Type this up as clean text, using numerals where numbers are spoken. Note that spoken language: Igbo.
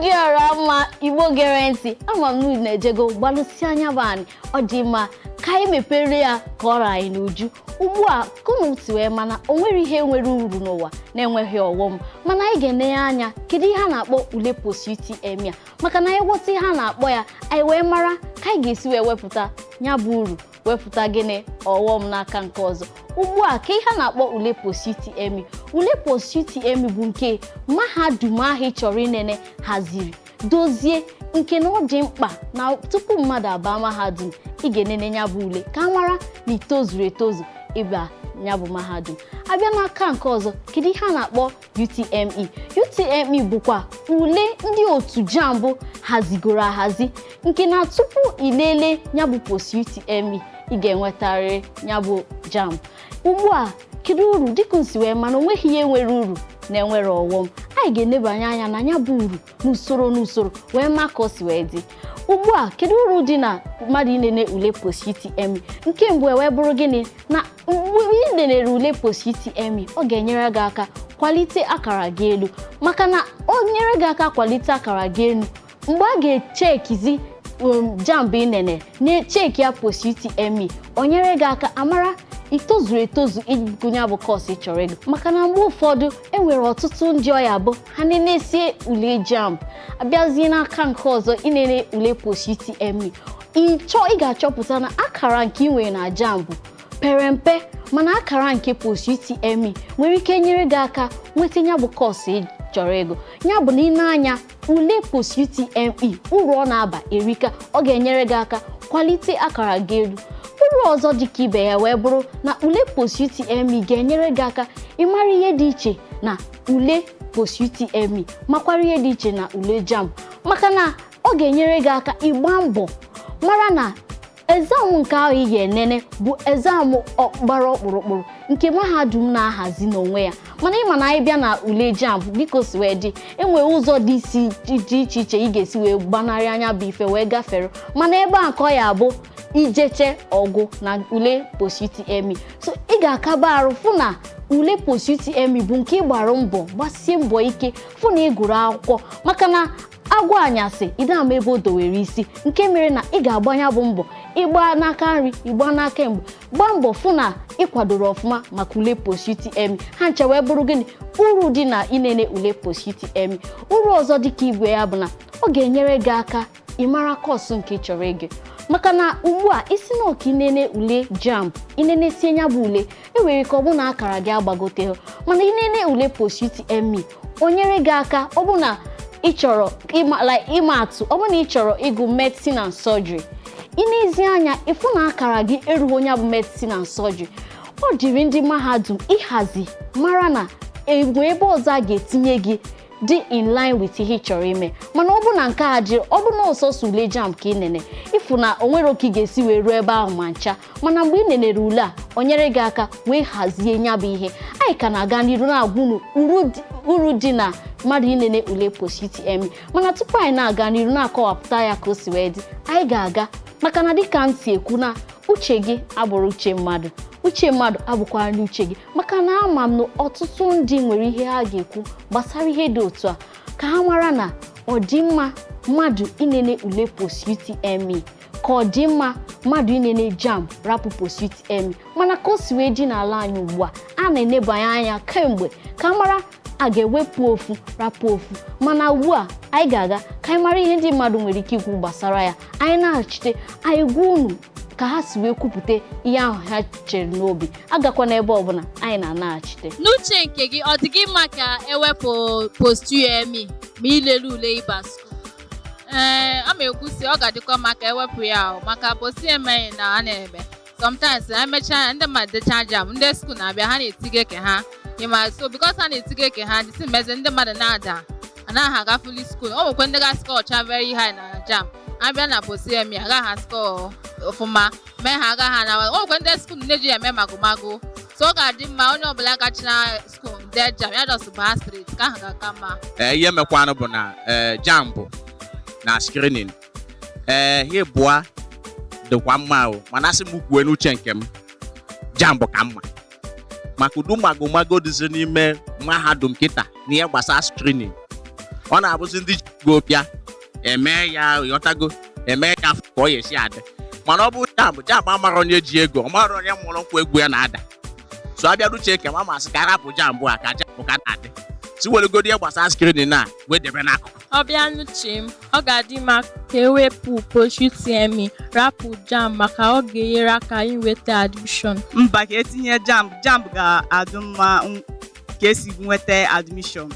Igbo Igbo guarantee ama m na-ejego gbalụsi anya bani ọ dị mma ka anyị mepere ya ka ọra anyị n'uju ugbu a kunu tiwe mana o nwere ihe nwere uru n'ụwa na-enweghị ọghọm mana anyị ga-enye anya kedu ihe a na-akpọ ule POST UTME a maka na anyị ghọta ihe a na-akpọ ya anyị wee mara ka anyị ga-esi wee wepụta nya bụ uru wepụta gịnị ọghọm n'aka nke ọzọ ugbu a ka ihe a na-akpọ ule POST UTME ule POST UTME bụ nke mahadum ahụ chọrọ inene haziri dozie nke na ọ dị mkpa na tupu mmadụ abaa mahadum ị ga-enene nya bụ ule ka mara na itozuru etozu ịba nya bụ mahadum abịa n'aka nke ọzọ kedu ihe a na-akpọ UTME UTME bụkwa ule ndị otu JAMB hazigoro ahazi nke na tupu ilele nya bụ POST UTME ị ga-enwetarịrị nya bụ JAMB ugbu a kedu uru dịka nsi wee mana onweghị ihe nwere uru na enwere ọghọm anyị ga-enebanye anya na nya bụ uru n'usoro wee maka o si wee dị ugbu a kedu uru dị na mmadụ inene ule POST UTME nke mbụ wee bụrụ gịnị na mgbe ị nenere ule POST UTME ọ ga-enyere gị aka kwalite akara gị elu maka na ọ nyere gị aka kwalite akara gị elu mgbe a ga-echekizi JAMB inene na-echeki ya POST UTME ọ nyere gị aka amara itozuru etozu ịgụnye bụ kọọsụ ị chọrọ ịgụ maka na mgbe ụfọdụ enwere ọtụtụ ndị ọya bụ ha na-esie ule JAMB abịazie n'aka nke ọzọ inene ule POST UTME ị ga-achọpụta na akara nke ị nwere na JAMB pere mpe mana akara nke POST UTME nwere ike nyere gị aka nweta nya bụ kọọsụ ị chọrọ ịgụ ya bụ na ị na-anya ule POST UTME uru ọ na-aba erika ọ ga-enyere gị aka kwalite akara gị elu uru ọzọ dị ka ibe ya wee bụrụ na ule POST UTME ga-enyere gị aka ịmara ihe dị iche na ule POST UTME makwara ihe dị iche na ule JAMB maka na ọ ga-enyere gị aka ịgba mbọ mara na exam nke ahụ ị ga-enene bụ exam gbara ọkpụrụkpụrụ nke mahadum na-ahazi n'onwe ya mana ịma na anyị bịa na ule JAMB dịka o si wee dị enwere ụzọ dị iche iche ị ga-esi wee gbanarị anya bụ ife wee gafere mana ebe a ka ọ ya bụ ijeche ọgụ na ule POST UTME so ị ga-akaba arụ fụ na ule POST UTME bụ nke ị gbara mbọ gbasie mbọ ike fụ na ị gụrụ akwụkwọ maka na agwọ anyasị ịdama ebe o dowere isi nke mere na ị ga-agbanya bụ mbọ ịgba n'aka nri ịgba n'aka mgbe gbaa mbọ fụ na ị kwadoro ọfụma maka ule POST UTME ha nche wee bụrụ gịnị uru dị na inene ule POST UTME uru ọzọ dịka igwe ya bụ na ọ ga-enyere gị aka ịmara kọọsụ nke ị chọrọ ịga maka na ugbu a isi na ọka inene ule JAMB inene sie nya bụ ule enwere ka ọ bụ na akara gị agbagote mana inene ule POST UTME o nyere gị aka ọ bụ na ị chọrọ ịma atụ ọ bụ na ị chọrọ ịgụ medicine and surgery inezi anya ịfụ na akara gị erughị onye bụ medicine and surgery ọ dịrị ndị mahadum ịhazi mara na ebe ọzọ a ga-etinye gị dị in line with ihe ị chọrọ ime mana ọ bụ na nke a jiri ọ bụ na ọsọsọ ule JAMB ka ị nene ịfụ na o nwere oke ị ga-esi wee ruo ebe ahụ ma ncha mana mgbe ị nenere ule a o nyere gị aka wee hazie nya bụ ihe anyị ka na-aga n'iru na-agwụ uru dị na mmadụ inene ule POST UTME mana tupu anyị na-aga n'iru na-akọwapụta ya ka o si wee dị anyị ga-aga maka na dịka m si ekwu na uche gị abụrụ uche mmadụ abụkwara n'uche gị maka na ama m na ọtụtụ ndị nwere ihe ha ga-ekwu gbasara ihe dị otu a ka ha mara na ọ dị mma mmadụ inene ule POST UTME ka ọ dị mma mmadụ inene JAMB rapụ POST UTME mana ka o si wee dị n'ala anyị ugbu a na-enebanye anya kemgbe ka mara a ga-ewepụ ofu rapụ ofu mana ugbu a anyị ga-aga ka anyị mara ihe ndị mmadụ nwere ike ikwu gbasara ya anyị na-achite anyị gwa unu ka ha si wee kwupụta ihe ahụ ha chere n'obi agakwa n'ebe ọbụla anyị na-anaghachite n'uche nke gị ọ dị gị mma ka ewepụ POST UTME ma ilele ule ịba skuul ama ekwusi ọ ga-adịkwa maka ewepụ ya maka POST UTME na a na-eme sometimes emechaa ndị mmadụ decha JAMB ndị skuul na-abịa ha na-etiga eke ha ịma so because ha na-etiga eke ha dịsi meze ndị mmadụ na-ada anaghị agafuli skuul ọ nwekwe ndị ga skọcha very high na JAMB abịa na POST UTME agaghị askọ ọfụma mee ha agaghị na ọ nwekwe ndị skuul na-eji eme magụmagụ so ọ ga-adị mma onye ọbụla gachara skuul dee JAMB ya just baa straight ka ahụ ga-aka mma ihe mekwanụ bụ na JAMB na screening ihe bụa dịkwa mma o mana asị m kwuo n'uche nke m JAMB ka mma maka udu magụmago dịzi n'ime mahadum kịta n'ihe gbasara screening ọ na-abụzi ndị go bịa eme ya ghọtago eme ya afọ ka ọ yesi adị mana ọ bụ jambụ amara onye ji ego ọ mara onye mụrụ nkwụ egwu ya na-ada so abịa uche ke ma masị ka arapụ jambụ a ka jambụ ka na-adị si welegodi ihe gbasara skrin na wee debe n'akụkụ ọ bịa n'uche m ọ ga-adị mma ka ewepụ POST UTME rapụ JAMB maka ọ ga-enyere aka inweta admishọn. Mba, ka etinye JAMB ga-adị mma ka esi nweta admishọn.